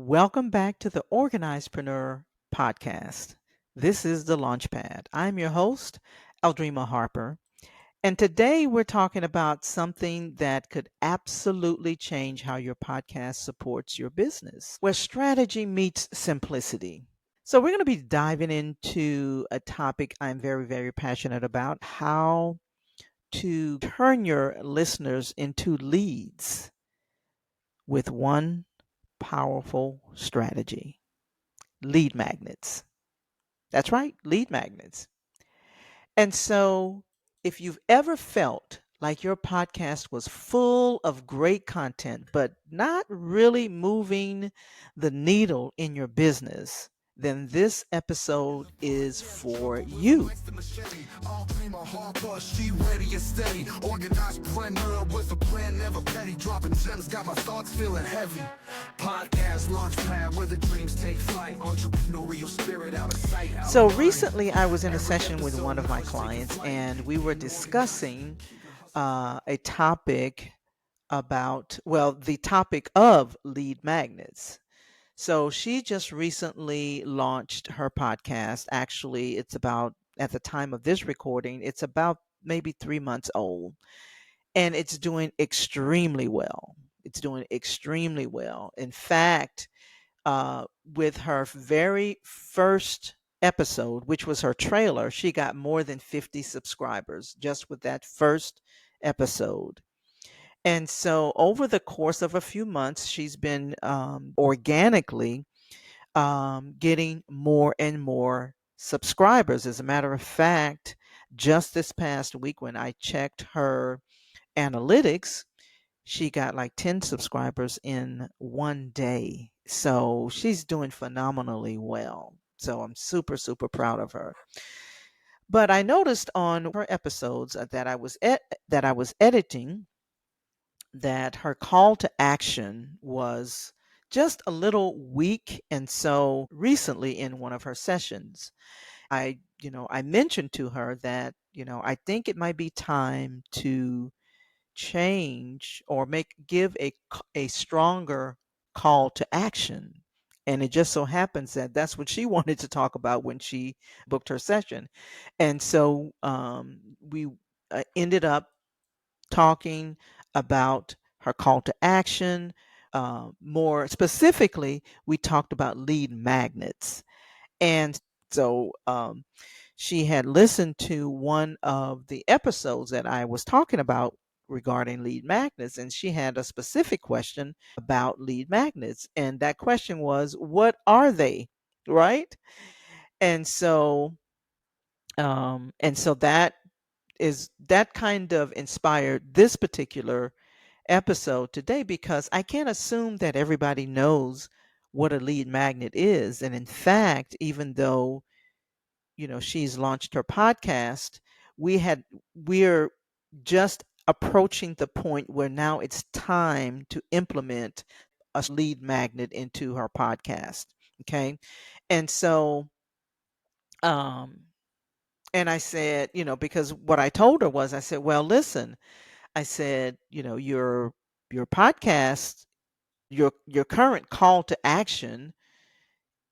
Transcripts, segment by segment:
Welcome back to the Organizedpreneur podcast. This is the Launchpad. I'm your host, Aldreama Harper, and today we're talking about something that could absolutely change how your podcast supports your business, where strategy meets simplicity. So, we're going to be diving into a topic I'm very, very passionate about: how to turn your listeners into leads with one powerful strategy: lead magnets. That's right, lead magnets. And so, if you've ever felt like your podcast was full of great content, but not really moving the needle in your business, then this episode is for you. Aldreama Harper, she ready and steady. Organized planner with a plan, never petty. Dropping gems, got my thoughts feeling heavy. Podcast launch pad where the dreams take flight. Entrepreneurial spirit out of sight. So, recently I was in a session with one of my clients, and we were discussing a topic the topic of lead magnets. So she just recently launched her podcast. Actually, it's about, at the time of this recording, it's about maybe 3 months old, and it's doing extremely well. It's doing extremely well. In fact, with her very first episode, which was her trailer, she got more than 50 subscribers just with that first episode. And so, over the course of a few months, she's been organically getting more and more subscribers. As a matter of fact, just this past week, when I checked her analytics, she got like 10 subscribers in one day. So she's doing phenomenally well. So I'm super, super proud of her. But I noticed on her episodes that I was editing, that her call to action was just a little weak. And so recently in one of her sessions, I mentioned to her that, I think it might be time to change or give a stronger call to action. And it just so happens that that's what she wanted to talk about when she booked her session. And so we ended up talking about her call to action. More specifically, we talked about lead magnets. And so she had listened to one of the episodes that I was talking about regarding lead magnets, and she had a specific question about lead magnets. And that question was, what are they? Right? And so, that kind of inspired this particular episode today, because I can't assume that everybody knows what a lead magnet is. And in fact, even though, she's launched her podcast, we're just approaching the point where now it's time to implement a lead magnet into her podcast. Okay. And so, um, and I said, because what I told her was, I said, well, listen, I said, your podcast, your current call to action,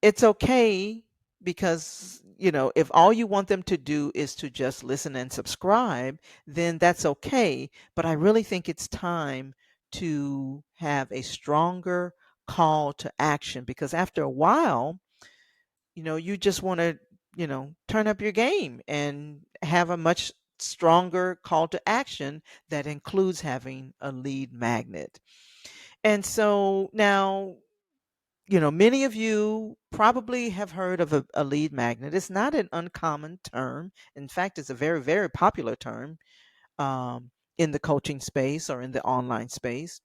it's okay, because, if all you want them to do is to just listen and subscribe, then that's okay. But I really think it's time to have a stronger call to action, because after a while, you just want to, turn up your game and have a much stronger call to action that includes having a lead magnet. And so now, many of you probably have heard of a lead magnet. It's not an uncommon term. In fact, it's a very, very popular term in the coaching space or in the online space.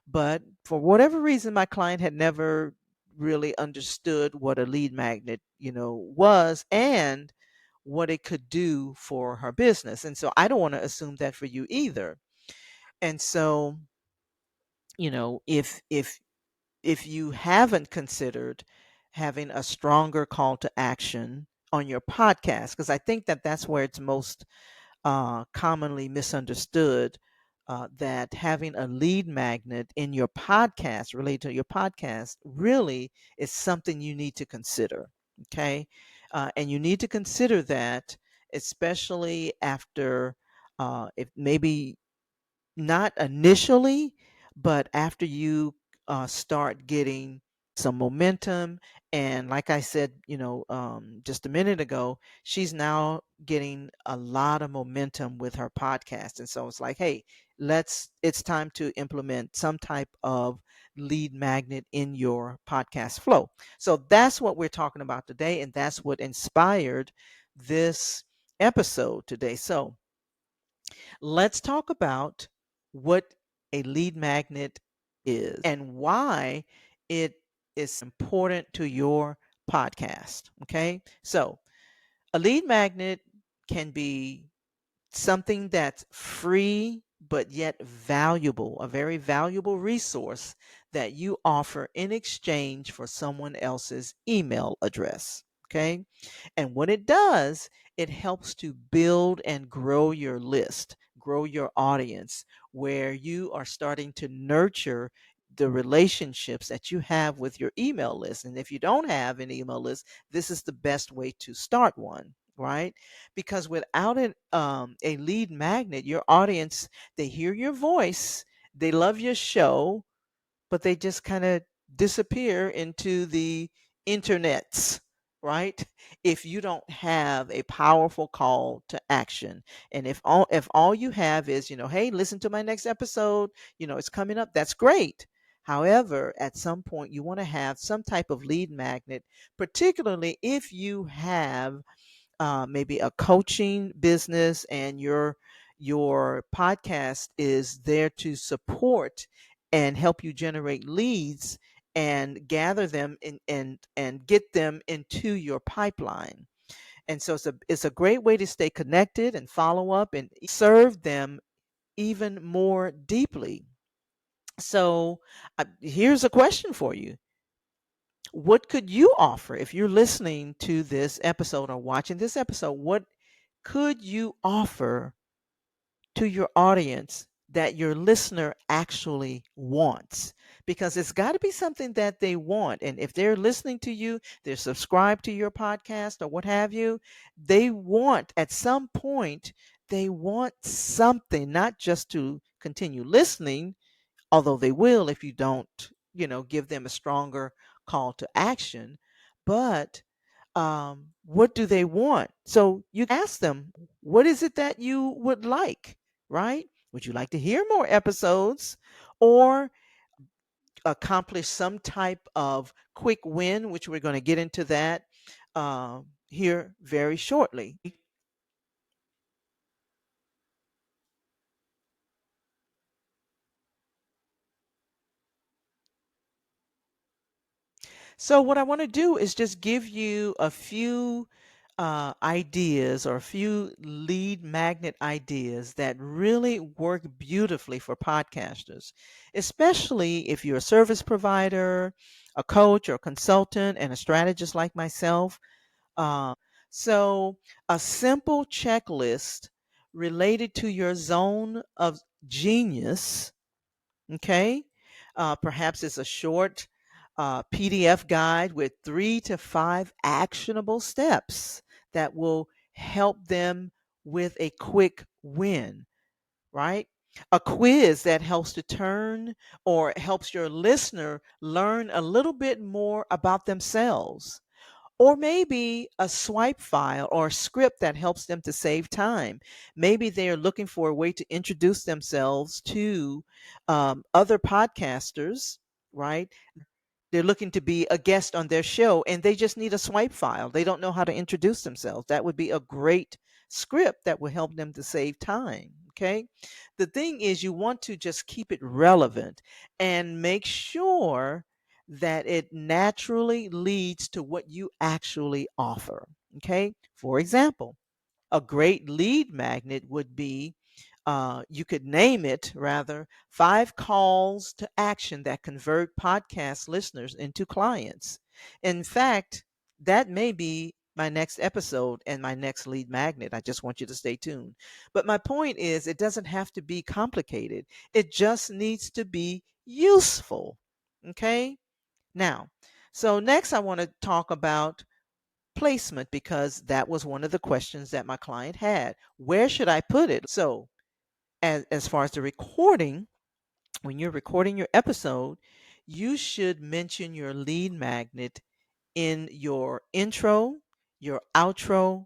But for whatever reason, my client had never really understood what a lead magnet, was, and what it could do for her business. And so I don't want to assume that for you either. And so, if you haven't considered having a stronger call to action on your podcast, because I think that that's where it's most commonly misunderstood. that having a lead magnet in your podcast, related to your podcast, really is something you need to consider. Okay. And you need to consider that, especially after, if maybe not initially, but after you start getting some momentum. And like I said, just a minute ago, she's now getting a lot of momentum with her podcast. And so it's like, hey, it's time to implement some type of lead magnet in your podcast flow. So that's what we're talking about today. And that's what inspired this episode today. So, let's talk about what a lead magnet is and why it is important to your podcast. Okay. So, a lead magnet can be something that's free but yet valuable, a very valuable resource that you offer in exchange for someone else's email address. Okay. And what it does, it helps to build and grow your list, grow your audience, where you are starting to nurture the relationships that you have with your email list. And if you don't have an email list, this is the best way to start one, right? Because without a lead magnet, your audience, they hear your voice, they love your show, but they just kind of disappear into the internets, right? If you don't have a powerful call to action. And if all you have is, hey, listen to my next episode, it's coming up, that's great. However, at some point you want to have some type of lead magnet, particularly if you have maybe a coaching business and your podcast is there to support and help you generate leads and gather them and get them into your pipeline. And so it's a great way to stay connected and follow up and serve them even more deeply. So here's a question for you. What could you offer if you're listening to this episode or watching this episode? What could you offer to your audience that your listener actually wants? Because it's got to be something that they want. And if they're listening to you, they're subscribed to your podcast or what have you, they want at some point, they want something, not just to continue listening, although they will if you don't, give them a stronger call to action. But what do they want? So you can ask them, what is it that you would like, right? Would you like to hear more episodes or accomplish some type of quick win, which we're going to get into that here very shortly. So, what I want to do is just give you a few ideas or a few lead magnet ideas that really work beautifully for podcasters, especially if you're a service provider, a coach or consultant, and a strategist like myself. So, a simple checklist related to your zone of genius. Okay. Perhaps it's a short PDF guide with 3 to 5 actionable steps that will help them with a quick win, right? A quiz that helps to turn or helps your listener learn a little bit more about themselves, or maybe a swipe file or a script that helps them to save time. Maybe they are looking for a way to introduce themselves to other podcasters, right? They're looking to be a guest on their show and they just need a swipe file. They don't know how to introduce themselves. That would be a great script that will help them to save time. Okay. The thing is, you want to just keep it relevant and make sure that it naturally leads to what you actually offer. Okay. For example, a great lead magnet would be you could name it rather 5 calls to action that convert podcast listeners into clients. In fact, that may be my next episode and my next lead magnet. I just want you to stay tuned. But my point is, it doesn't have to be complicated, it just needs to be useful. Okay. Now, so next I want to talk about placement because that was one of the questions that my client had. Where should I put it? So, as far as the recording, when you're recording your episode, you should mention your lead magnet in your intro, your outro,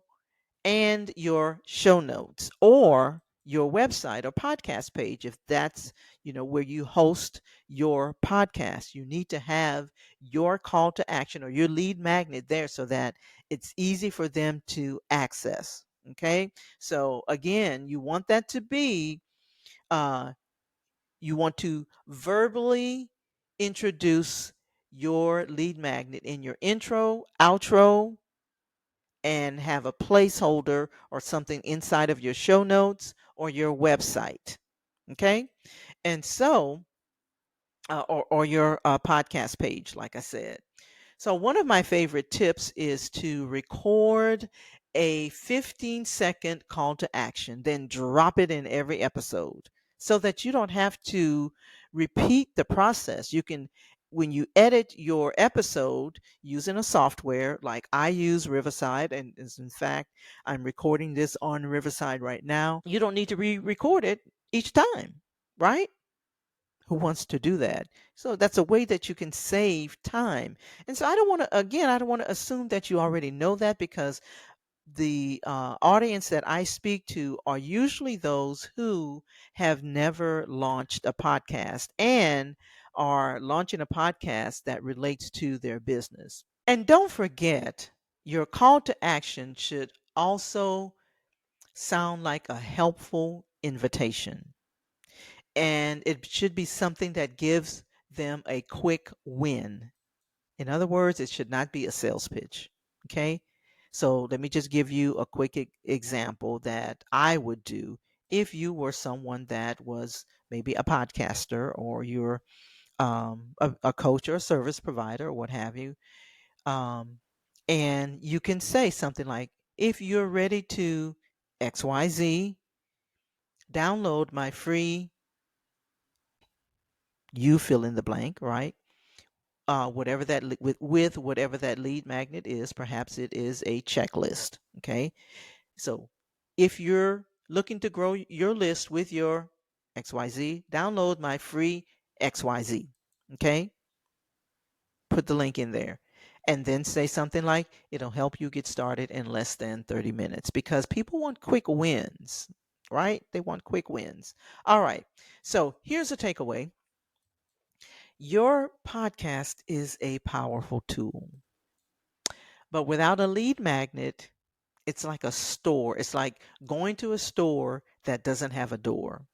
and your show notes or your website or podcast page if that's where you host your podcast. You need to have your call to action or your lead magnet there so that it's easy for them to access. Okay, so again, you want that to be uh, you want to verbally introduce your lead magnet in your intro, outro, and have a placeholder or something inside of your show notes or your website. Okay. And so, or your podcast page, like I said. So, one of my favorite tips is to record a 15-second call to action, then drop it in every episode so that you don't have to repeat the process. You can, when you edit your episode using a software like I use Riverside, and as in fact, I'm recording this on Riverside right now, you don't need to re record it each time, right? Who wants to do that? So that's a way that you can save time. And so I don't want to assume that you already know that because the audience that I speak to are usually those who have never launched a podcast and are launching a podcast that relates to their business. And don't forget, your call to action should also sound like a helpful invitation. And it should be something that gives them a quick win. In other words, it should not be a sales pitch. Okay. So let me just give you a quick example that I would do if you were someone that was maybe a podcaster or you're a coach or a service provider or what have you. Um, and you can say something like, if you're ready to XYZ, download my free, you fill in the blank, right? Whatever that with whatever that lead magnet is, perhaps it is a checklist. Okay, so if you're looking to grow your list with your XYZ, download my free XYZ. Okay, put the link in there and then say something like, it'll help you get started in less than 30 minutes because people want quick wins, right? They want quick wins. All right, so here's a takeaway. Your podcast is a powerful tool, but without a lead magnet, it's like a store. It's like going to a store that doesn't have a door.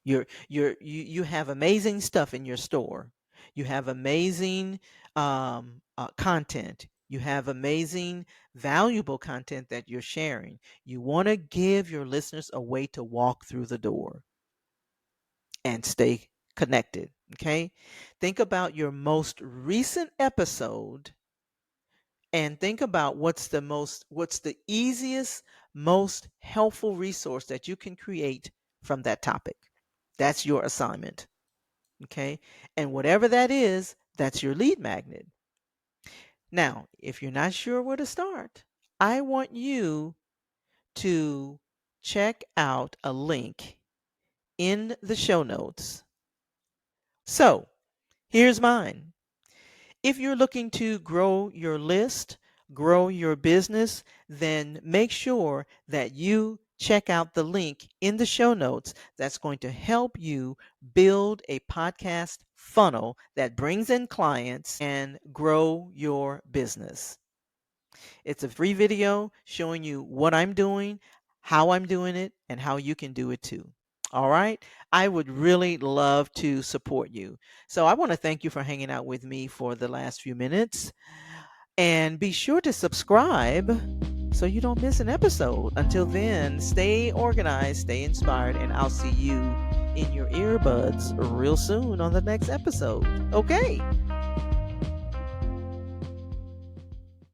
You have amazing stuff in your store. You have amazing content. You have amazing, valuable content that you're sharing. You want to give your listeners a way to walk through the door and stay connected. Okay. Think about your most recent episode and think about what's the easiest, most helpful resource that you can create from that topic. That's your assignment. Okay. And whatever that is, that's your lead magnet. Now, if you're not sure where to start, I want you to check out a link in the show notes. So here's mine. If you're looking to grow your list, grow your business, then make sure that you check out the link in the show notes that's going to help you build a podcast funnel that brings in clients and grow your business. It's a free video showing you what I'm doing, how I'm doing it, and how you can do it too. All right. I would really love to support you. So I want to thank you for hanging out with me for the last few minutes. And be sure to subscribe so you don't miss an episode. Until then, stay organized, stay inspired, and I'll see you in your earbuds real soon on the next episode. Okay.